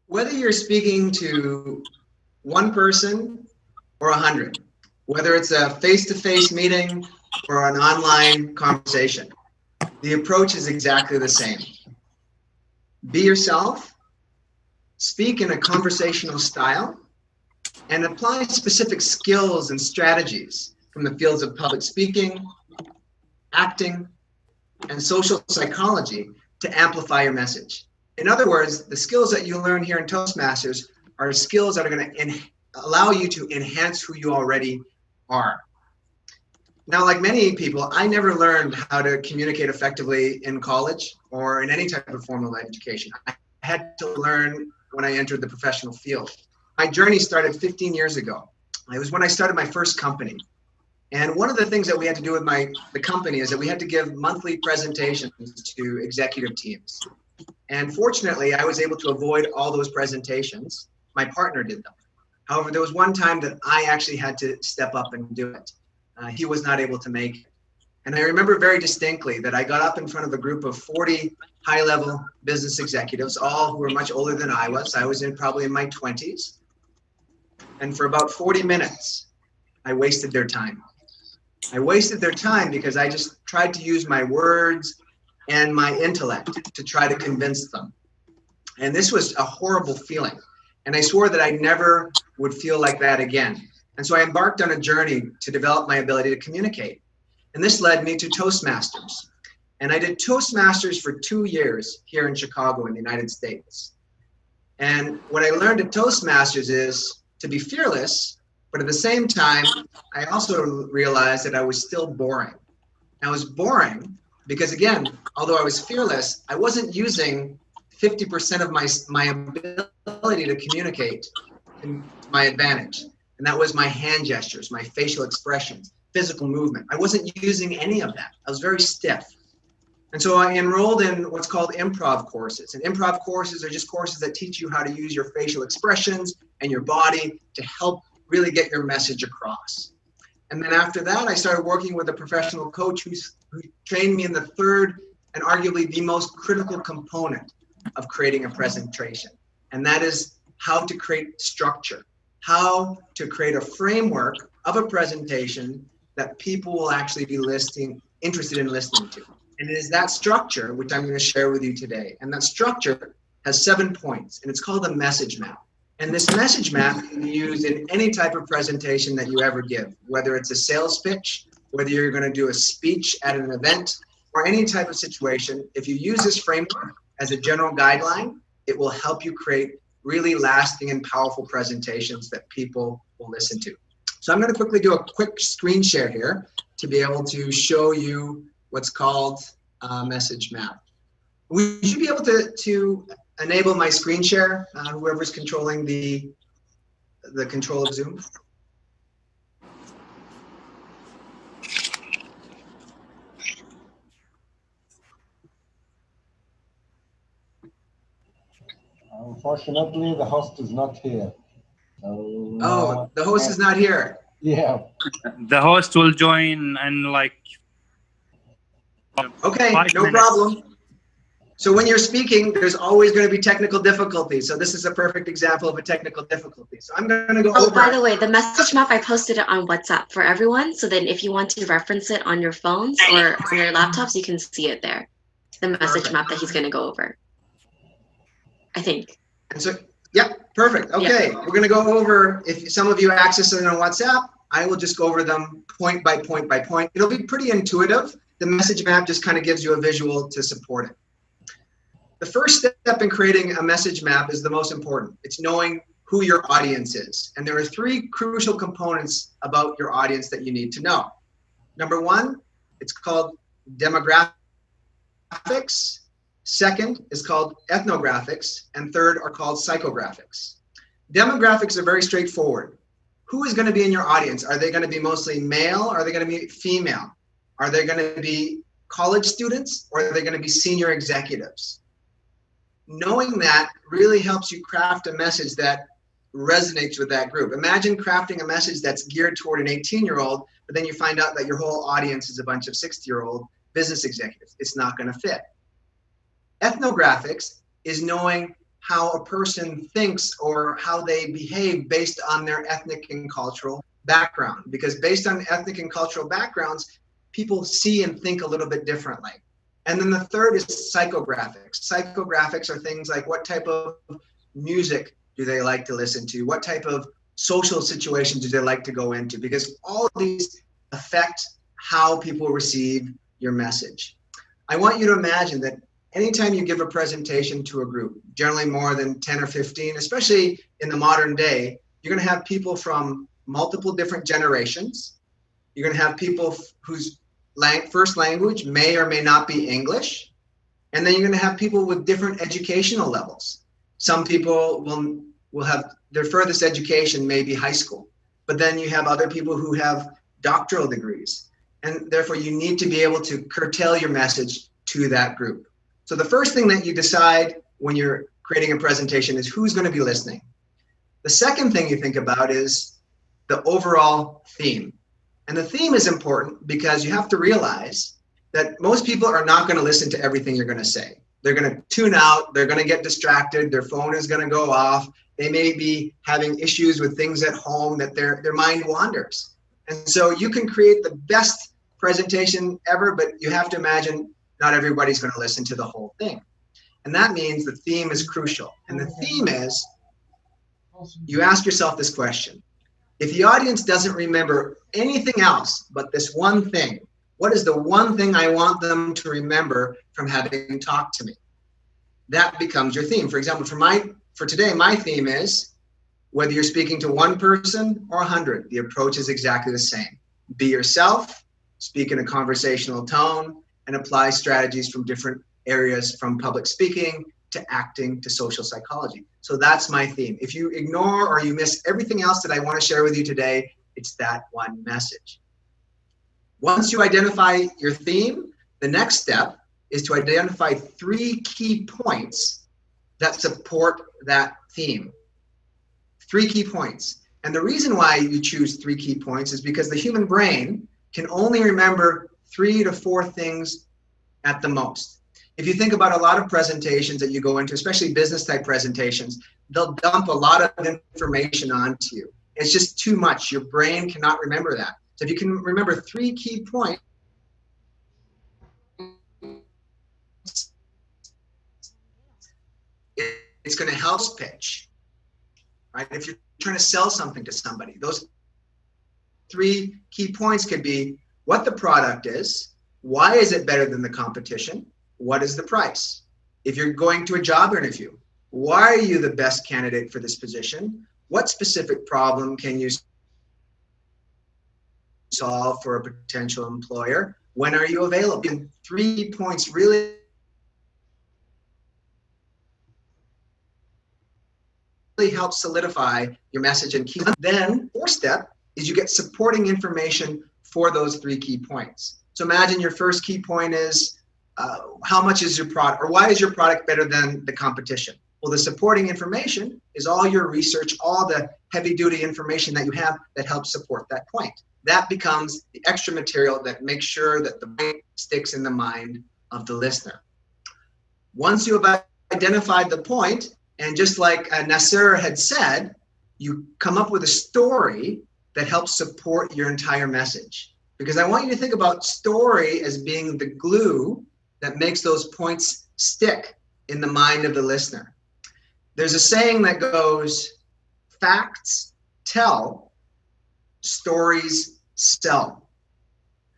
Whether you're speaking to one person or 100, whether it's a face-to-face meeting or an online conversation, the approach is exactly the same. Be yourself, speak in a conversational style, and apply specific skills and strategies from the fields of public speaking, acting, and social psychology to amplify your message. In other words, the skills that you learn here in Toastmasters are skills that are going to allow you to enhance who you already are. Now, like many people, I never learned how to communicate effectively in college or in any type of formal education. I had to learn when I entered the professional field. My journey started 15 years ago. It was when I started my first company. And one of the things that we had to do with the company is that we had to give monthly presentations to executive teams. And fortunately, I was able to avoid all those presentations. My partner did them. However, there was one time that I actually had to step up and do it. He was not able to make it. And I remember very distinctly that I got up in front of a group of 40 high-level business executives, all who were much older than I was. I was probably in my 20s. And for about 40 minutes, I wasted their time. I wasted their time because I just tried to use my words and my intellect to try to convince them. And this was a horrible feeling. And I swore that I never would feel like that again. And so I embarked on a journey to develop my ability to communicate. And this led me to Toastmasters. And I did Toastmasters for 2 years here in Chicago in the United States. And what I learned at Toastmasters is to be fearless, but at the same time, I also realized that I was still boring. I was boring because, again, although I was fearless, I wasn't using 50% of my ability to communicate to my advantage. And that was my hand gestures, my facial expressions, physical movement. I wasn't using any of that. I was very stiff. And so I enrolled in what's called Improv Courses. And Improv Courses are just courses that teach you how to use your facial expressions and your body to help really get your message across. And then after that, I started working with a professional coach who trained me in the third and arguably the most critical component of creating a presentation. And that is how to create structure, how to create a framework of a presentation that people will actually be interested in listening to. And it is that structure which I'm going to share with you today. And that structure has 7 points, and it's called a message map. And this message map can be used in any type of presentation that you ever give, whether it's a sales pitch, whether you're going to do a speech at an event, or any type of situation. If you use this framework as a general guideline, it will help you create really lasting and powerful presentations that people will listen to. So I'm going to quickly do a quick screen share here to be able to show you what's called a message map. We should be able to enable my screen share, whoever's controlling the control of Zoom. Unfortunately, the host is not here. So, oh, the host is not here. Yeah. The host will join in like okay, 5 no minutes. problem. So when you're speaking, there's always going to be technical difficulties. So this is a perfect example of a technical difficulty. So I'm going to go over. By the way, the message map, I posted it on WhatsApp for everyone. So then if you want to reference it on your phones or on your laptops, you can see it there. The message map that he's going to go over, I think. And so, yeah, perfect. Okay, yeah. We're going to go over, if some of you access it on WhatsApp, I will just go over them point by point by point. It'll be pretty intuitive. The message map just kind of gives you a visual to support it. The first step in creating a message map is the most important. It's knowing who your audience is. And there are 3 crucial components about your audience that you need to know. Number 1, it's called demographics. Second is called ethnographics. And third are called psychographics. Demographics are very straightforward. Who is going to be in your audience? Are they going to be mostly male? Are they going to be female? Are they going to be college students? Or are they going to be senior executives? Knowing that really helps you craft a message that resonates with that group. Imagine crafting a message that's geared toward an 18-year-old, but then you find out that your whole audience is a bunch of 60-year-old business executives. It's not going to fit. Ethnographics is knowing how a person thinks or how they behave based on their ethnic and cultural background. Because based on ethnic and cultural backgrounds, people see and think a little bit differently. And then the third is psychographics. Psychographics are things like what type of music do they like to listen to? What type of social situations do they like to go into? Because all of these affect how people receive your message. I want you to imagine that anytime you give a presentation to a group, generally more than 10 or 15, especially in the modern day, you're going to have people from multiple different generations. You're going to have people whose first language may or may not be English. And then you're going to have people with different educational levels. Some people will have their furthest education may be high school, but then you have other people who have doctoral degrees. And therefore you need to be able to curtail your message to that group. So the first thing that you decide when you're creating a presentation is who's going to be listening. The second thing you think about is the overall theme. And the theme is important because you have to realize that most people are not going to listen to everything you're going to say. They're going to tune out, they're going to get distracted, their phone is going to go off, they may be having issues with things at home that their mind wanders. And so you can create the best presentation ever, but you have to imagine not everybody's going to listen to the whole thing. And that means the theme is crucial. And the theme is, you ask yourself this question: if the audience doesn't remember anything else but this one thing, what is the one thing I want them to remember from having talked to me? That becomes your theme. For example, for today, my theme is, whether you're speaking to one person or 100, the approach is exactly the same. Be yourself, speak in a conversational tone, and apply strategies from different areas, from public speaking to acting to social psychology. So that's my theme. If you ignore or you miss everything else that I want to share with you today, it's that one message. Once you identify your theme, the next step is to identify 3 key points that support that theme. 3 key points. And the reason why you choose 3 key points is because the human brain can only remember 3 to 4 things at the most. If you think about a lot of presentations that you go into, especially business type presentations, they'll dump a lot of information onto you. It's just too much. Your brain cannot remember that. So if you can remember 3 key points, it's going to help pitch, right? If you're trying to sell something to somebody, those 3 key points could be what the product is, why is it better than the competition, what is the price? If you're going to a job interview, why are you the best candidate for this position? What specific problem can you solve for a potential employer? When are you available? And 3 points really help solidify your message and key. Then 4th step is you get supporting information for those 3 key points. So imagine your first key point is how much is your product, or why is your product better than the competition? Well, the supporting information is all your research, all the heavy duty information that you have that helps support that point. That becomes the extra material that makes sure that the point sticks in the mind of the listener. Once you have identified the point, and just like Nasser had said, you come up with a story that helps support your entire message. Because I want you to think about story as being the glue that makes those points stick in the mind of the listener. There's a saying that goes, facts tell, stories sell.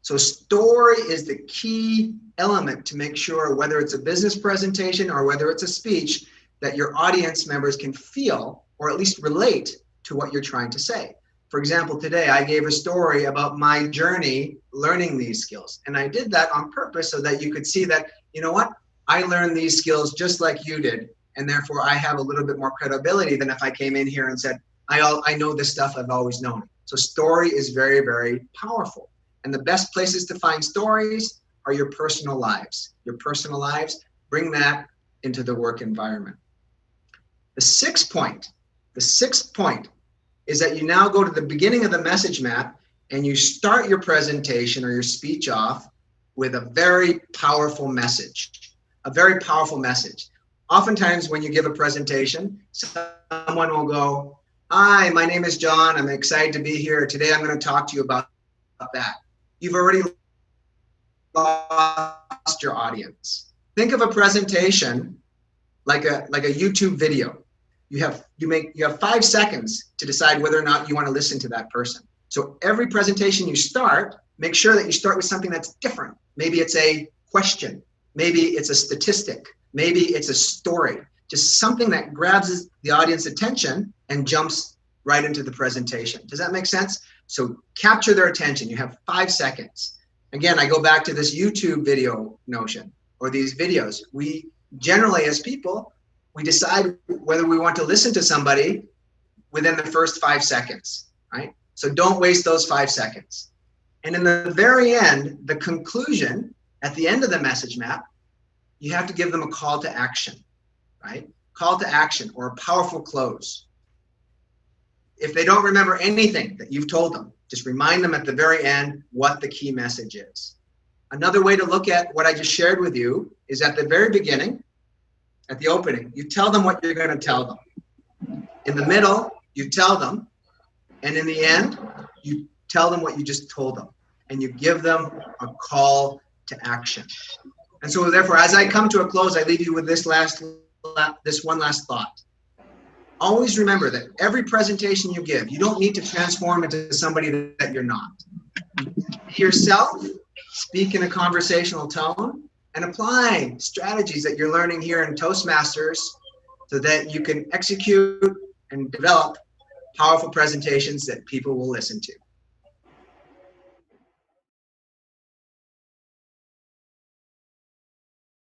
So story is the key element to make sure, whether it's a business presentation or whether it's a speech, that your audience members can feel or at least relate to what you're trying to say. For example, today I gave a story about my journey learning these skills. And I did that on purpose so that you could see that, you know what, I learned these skills just like you did. And therefore I have a little bit more credibility than if I came in here and said, I know this stuff I've always known. So story is very, very powerful. And the best places to find stories are your personal lives. Your personal lives, bring that into the work environment. The sixth point is that you now go to the beginning of the message map and you start your presentation or your speech off with a very powerful message. a very powerful message. Oftentimes when you give a presentation, someone will go, "Hi, my name is John. I'm excited to be here. Today I'm going to talk to you about that." You've already lost your audience. Think of a presentation like a YouTube video. You have 5 seconds to decide whether or not you want to listen to that person. So every presentation you start, make sure that you start with something that's different. Maybe it's a question, maybe it's a statistic, maybe it's a story, just something that grabs the audience attention and jumps right into the presentation. Does that make sense? So capture their attention. You have 5 seconds. Again, I go back to this YouTube video notion or these videos. We generally, as people, we decide whether we want to listen to somebody within the first 5 seconds, right? So don't waste those 5 seconds. And in the very end, the conclusion, at the end of the message map, you have to give them a call to action, right? Call to action or a powerful close. If they don't remember anything that you've told them, just remind them at the very end what the key message is. Another way to look at what I just shared with you is at the very beginning, at the opening, you tell them what you're going to tell them. In the middle, you tell them. And in the end, you tell them what you just told them. And you give them a call to action. And so therefore, as I come to a close, I leave you with this one last thought. Always remember that every presentation you give, you don't need to transform into somebody that you're not. Be yourself, speak in a conversational tone, and apply strategies that you're learning here in Toastmasters so that you can execute and develop powerful presentations that people will listen to.